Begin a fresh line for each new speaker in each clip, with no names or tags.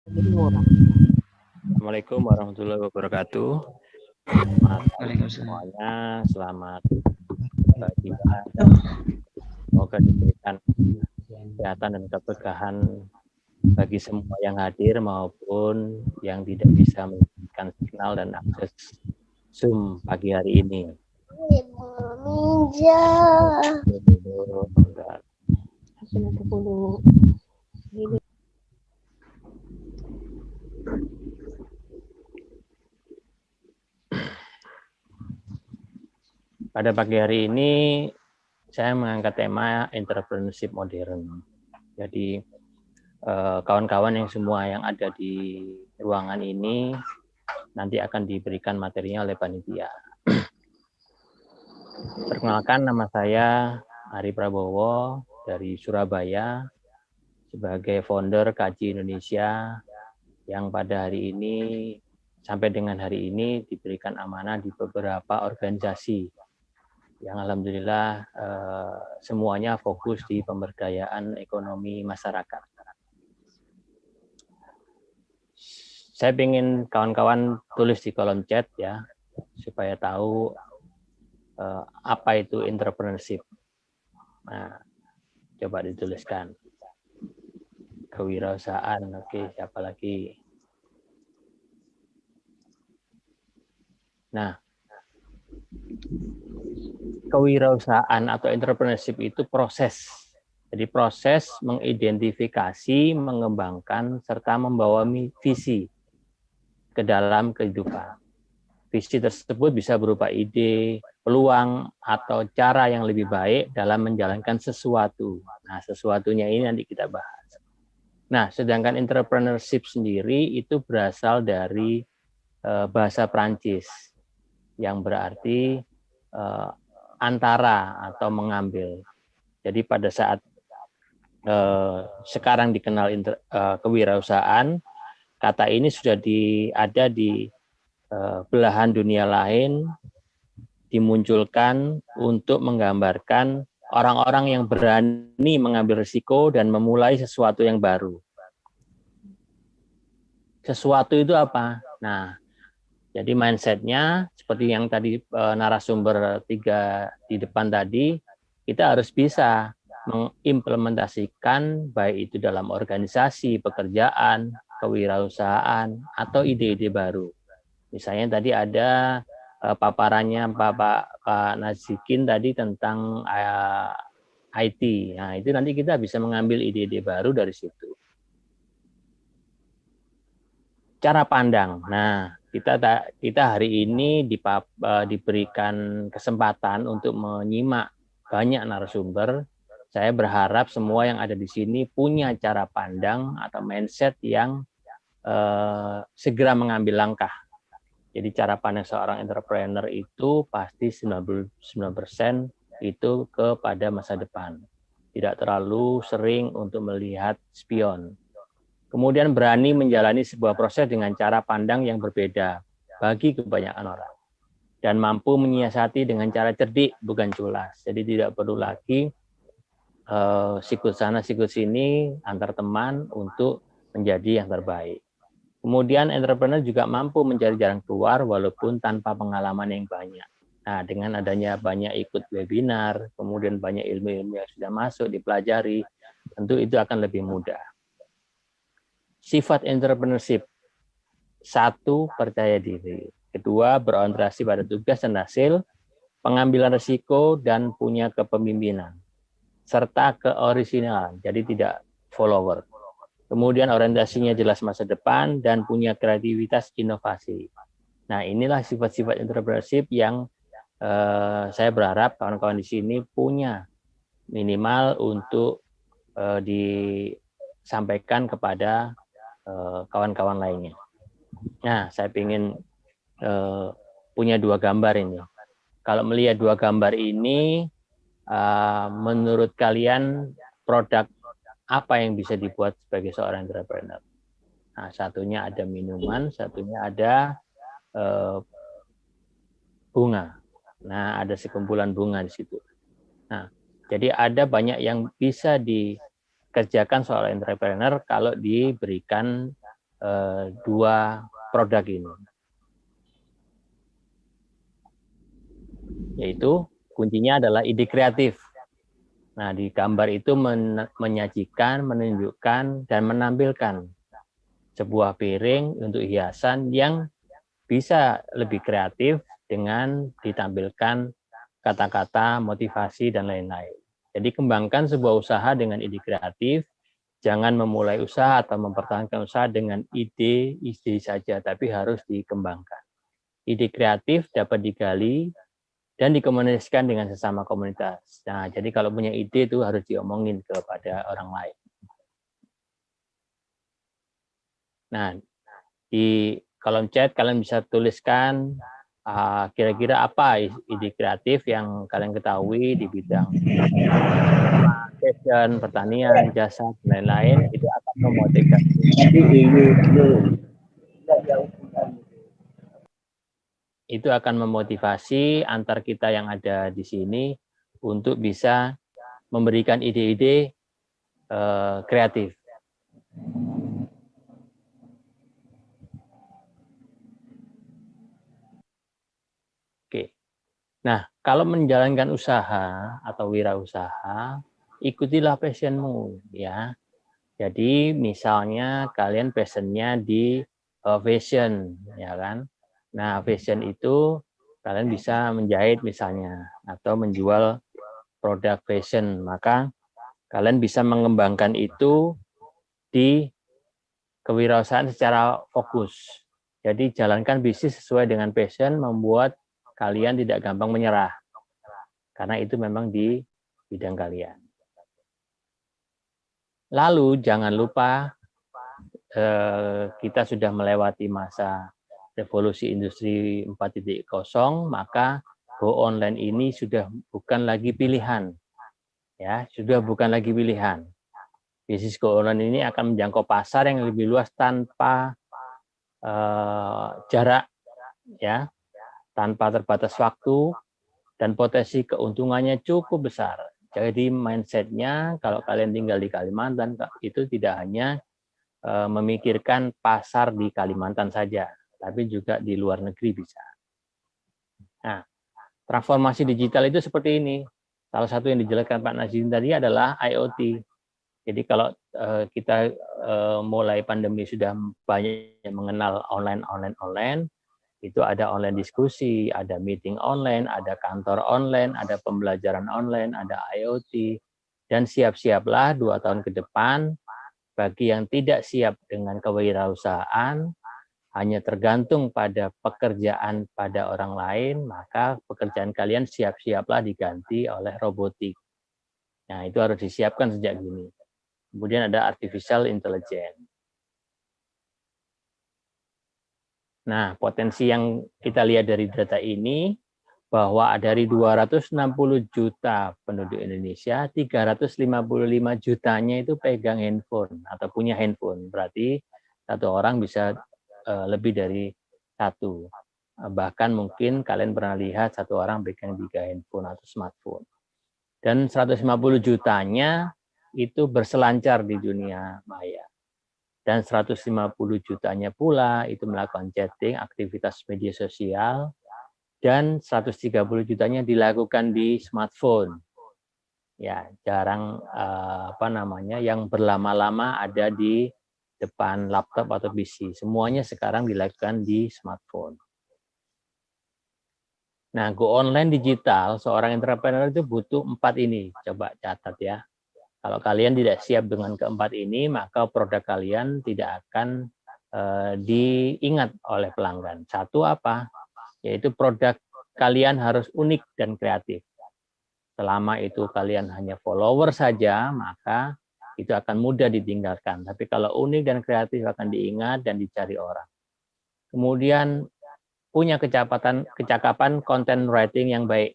Assalamualaikum warahmatullahi wabarakatuh. Selamat pagi
Waalaikumsalam.
semuanya, selamat pagi. Semoga diberikan kesehatan dan keberkahan bagi semua yang hadir maupun yang tidak bisa memberikan signal dan akses Zoom pagi hari ini. Pada pagi hari ini saya mengangkat tema entrepreneurship modern. Jadi kawan-kawan yang semua yang ada di ruangan ini nanti akan diberikan materinya oleh panitia. Perkenalkan, nama saya Ari Prabowo dari Surabaya sebagai founder KJ Indonesia yang pada hari ini sampai dengan hari ini diberikan amanah di beberapa organisasi yang alhamdulillah semuanya fokus di pemberdayaan ekonomi masyarakat. Saya ingin kawan-kawan tulis di kolom chat ya supaya tahu apa itu entrepreneurship. Nah, coba dituliskan. Kewirausahaan, oke, siapa lagi? Nah, kewirausahaan atau entrepreneurship itu proses. Jadi proses mengidentifikasi, mengembangkan, serta membawa visi ke dalam kehidupan. Visi tersebut bisa berupa ide, peluang, atau cara yang lebih baik dalam menjalankan sesuatu. Nah, sesuatunya ini nanti kita bahas. Nah, sedangkan entrepreneurship sendiri itu berasal dari bahasa Prancis yang berarti antara atau mengambil. Jadi pada saat sekarang dikenal kewirausahaan, kata ini sudah ada di belahan dunia lain, dimunculkan untuk menggambarkan orang-orang yang berani mengambil risiko dan memulai sesuatu yang baru. Sesuatu itu apa? Nah, jadi mindset-nya seperti yang tadi narasumber 3 di depan tadi, kita harus bisa mengimplementasikan baik itu dalam organisasi, pekerjaan, kewirausahaan, atau ide-ide baru. Misalnya tadi ada paparannya Pak Nazikin tadi tentang IT. Nah, itu nanti kita bisa mengambil ide-ide baru dari situ. Cara pandang. Nah, kita hari ini diberikan kesempatan untuk menyimak banyak narasumber. Saya berharap semua yang ada di sini punya cara pandang atau mindset yang segera mengambil langkah. Jadi cara pandang seorang entrepreneur itu pasti 99% itu kepada masa depan. Tidak terlalu sering untuk melihat spion. Kemudian berani menjalani sebuah proses dengan cara pandang yang berbeda bagi kebanyakan orang. Dan mampu menyiasati dengan cara cerdik, bukan culas. Jadi tidak perlu lagi sikut sana, sikut sini antar teman untuk menjadi yang terbaik. Kemudian entrepreneur juga mampu mencari jalan keluar walaupun tanpa pengalaman yang banyak. Nah, dengan adanya banyak ikut webinar, kemudian banyak ilmu-ilmu yang sudah masuk, dipelajari, tentu itu akan lebih mudah. Sifat entrepreneurship. 1, percaya diri. 2, berorientasi pada tugas dan hasil, pengambilan risiko, dan punya kepemimpinan. Serta keoriginalan, jadi tidak follower. Kemudian orientasinya jelas masa depan dan punya kreativitas inovasi. Nah, inilah sifat-sifat entrepreneurship yang saya berharap kawan-kawan di sini punya minimal untuk disampaikan kepada kawan-kawan lainnya. Nah, saya ingin punya 2 gambar ini. Kalau melihat 2 gambar ini, menurut kalian produk apa yang bisa dibuat sebagai seorang entrepreneur? Nah, satunya ada minuman, satunya ada bunga. Nah, ada sekumpulan bunga di situ. Nah, jadi ada banyak yang bisa dikerjakan seorang entrepreneur kalau diberikan dua produk ini. Yaitu kuncinya adalah ide kreatif. Nah, di gambar itu menyajikan, menunjukkan, dan menampilkan sebuah piring untuk hiasan yang bisa lebih kreatif dengan ditampilkan kata-kata, motivasi, dan lain-lain. Jadi kembangkan sebuah usaha dengan ide kreatif, jangan memulai usaha atau mempertahankan usaha dengan ide saja, tapi harus dikembangkan. Ide kreatif dapat digali dan dikomunikasikan dengan sesama komunitas. Nah, jadi kalau punya ide itu harus diomongin kepada orang lain. Nah, di kolom chat kalian bisa tuliskan kira-kira apa ide kreatif yang kalian ketahui di bidang fashion, pertanian, jasa, dan lain-lain, itu akan memotivasi. Itu akan memotivasi antar kita yang ada di sini untuk bisa memberikan ide-ide kreatif. Oke. Nah, kalau menjalankan usaha atau wirausaha, ikutilah passionmu ya. Jadi misalnya kalian passionnya di fashion, ya kan? Nah, fashion itu kalian bisa menjahit misalnya atau menjual produk fashion, maka kalian bisa mengembangkan itu di kewirausahaan secara fokus. Jadi jalankan bisnis sesuai dengan passion, membuat kalian tidak gampang menyerah. Karena itu memang di bidang kalian. Lalu jangan lupa kita sudah melewati masa revolusi industri 4.0, maka go online ini sudah bukan lagi pilihan. Ya, sudah bukan lagi pilihan. Bisnis go online ini akan menjangkau pasar yang lebih luas tanpa jarak, ya, tanpa terbatas waktu, dan potensi keuntungannya cukup besar. Jadi mindset-nya kalau kalian tinggal di Kalimantan itu tidak hanya memikirkan pasar di Kalimantan saja, tapi juga di luar negeri bisa. Nah, transformasi digital itu seperti ini. Salah satu yang dijelaskan Pak Nazim tadi adalah IoT. Jadi kalau kita mulai pandemi sudah banyak yang mengenal online, itu ada online diskusi, ada meeting online, ada kantor online, ada pembelajaran online, ada IoT, dan siap-siaplah 2 tahun ke depan bagi yang tidak siap dengan kewirausahaan, hanya tergantung pada pekerjaan pada orang lain, maka pekerjaan kalian siap-siaplah diganti oleh robotik. Nah, itu harus disiapkan sejak dini. Kemudian ada artificial intelligence. Nah, potensi yang kita lihat dari data ini, bahwa dari 260 juta penduduk Indonesia, 355 jutanya itu pegang handphone atau punya handphone. Berarti satu orang bisa lebih dari satu. Bahkan mungkin kalian pernah lihat satu orang pegang 3 handphone atau smartphone. Dan 150 jutanya itu berselancar di dunia maya. Dan 150 jutanya pula itu melakukan chatting, aktivitas media sosial, dan 130 jutanya dilakukan di smartphone. Ya, jarang yang berlama-lama ada di depan laptop atau PC. Semuanya sekarang dilakukan di smartphone. Nah, go online digital, seorang entrepreneur itu butuh 4 ini. Coba catat ya. Kalau kalian tidak siap dengan keempat ini, maka produk kalian tidak akan diingat oleh pelanggan. Satu apa? Yaitu produk kalian harus unik dan kreatif. Selama itu kalian hanya follower saja, maka itu akan mudah ditinggalkan. Tapi kalau unik dan kreatif akan diingat dan dicari orang. Kemudian punya kecakapan content writing yang baik.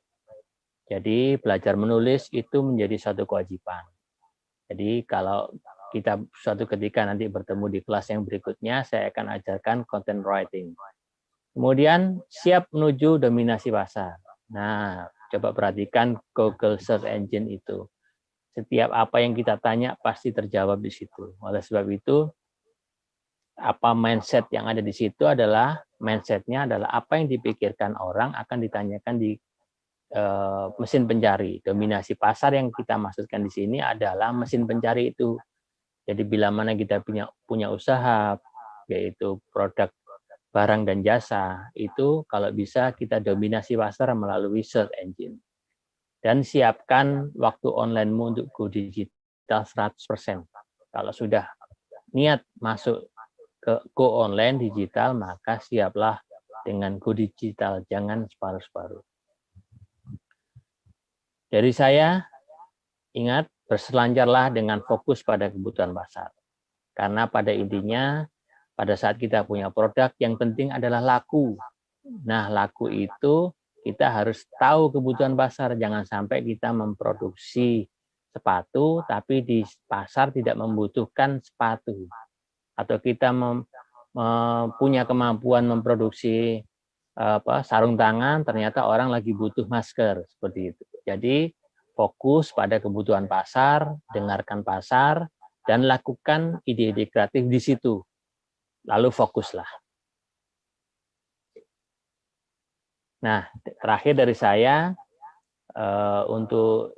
Jadi belajar menulis itu menjadi satu kewajiban. Jadi kalau kita suatu ketika nanti bertemu di kelas yang berikutnya, saya akan ajarkan content writing. Kemudian siap menuju dominasi pasar. Nah, coba perhatikan Google Search Engine itu. Setiap apa yang kita tanya pasti terjawab di situ. Oleh sebab itu, apa mindset yang ada di situ adalah mindsetnya adalah apa yang dipikirkan orang akan ditanyakan di mesin pencari. Dominasi pasar yang kita maksudkan di sini adalah mesin pencari itu. Jadi bila mana kita punya usaha, yaitu produk, barang dan jasa, itu kalau bisa kita dominasi pasar melalui search engine. Dan siapkan waktu online-mu untuk go digital 100%. Kalau sudah niat masuk ke go online digital, maka siaplah dengan go digital, jangan separuh-separuh. Dari saya, ingat, berselancarlah dengan fokus pada kebutuhan pasar. Karena pada intinya, pada saat kita punya produk, yang penting adalah laku. Nah, laku itu kita harus tahu kebutuhan pasar. Jangan sampai kita memproduksi sepatu, tapi di pasar tidak membutuhkan sepatu. Atau kita punya kemampuan memproduksi sarung tangan, ternyata orang lagi butuh masker, seperti itu. Jadi fokus pada kebutuhan pasar, dengarkan pasar, dan lakukan ide-ide kreatif di situ. Lalu fokuslah. Nah, terakhir dari saya, untuk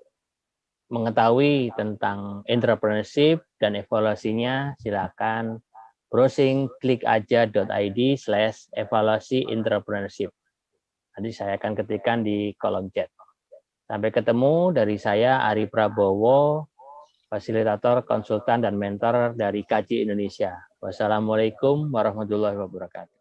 mengetahui tentang entrepreneurship dan evaluasinya, silakan browsing klikaja.id/evaluasi entrepreneurship. Nanti saya akan ketikkan di kolom chat. Sampai ketemu, dari saya Ari Prabowo, fasilitator, konsultan, dan mentor dari KJ Indonesia. Wassalamualaikum warahmatullahi wabarakatuh.